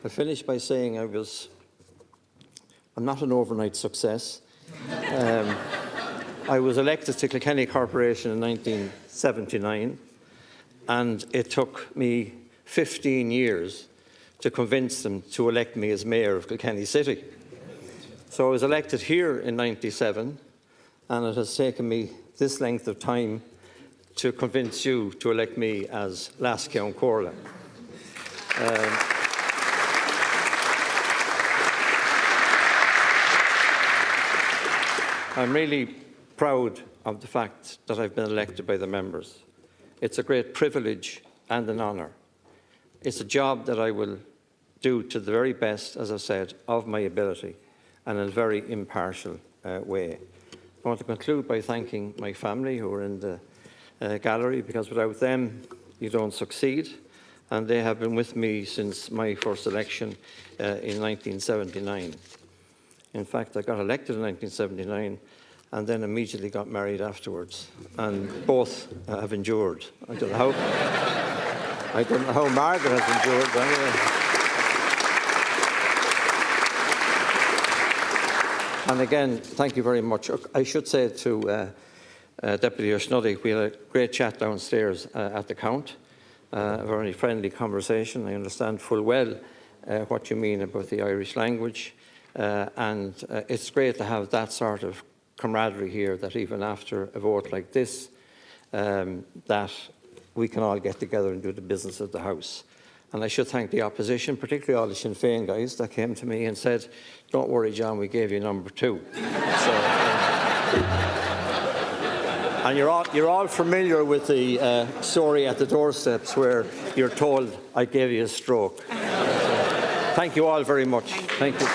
I'll finish by saying I'm not an overnight success. I was elected to Kilkenny Corporation in 1979, and it took me 15 years to convince them to elect me as Mayor of Kilkenny City. So I was elected here in 1997, and it has taken me this length of time to convince you to elect me as Leas-Cheann Comhairle. I'm really proud of the fact that I've been elected by the members. It's a great privilege and an honour. It's a job that I will do to the very best, as I've said, of my ability and in a very impartial way. I want to conclude by thanking my family who are in the gallery, because without them you don't succeed, and they have been with me since my first election in 1979. In fact, I got elected in 1979 and then immediately got married afterwards, and both have endured. I don't know how Margaret has endured, but anyway. And again, thank you very much. I should say to Deputy O'Snuddy, we had a great chat downstairs at the Count, a very friendly conversation. I understand full well what you mean about the Irish language, and it's great to have that sort of camaraderie here, that even after a vote like this, that we can all get together and do the business of the House. And I should thank the opposition, particularly all the Sinn Féin guys that came to me and said, "Don't worry, John, we gave you number 2. And you're all familiar with the story at the doorsteps where you're told, "I gave you a stroke." So, thank you all very much. Thank you.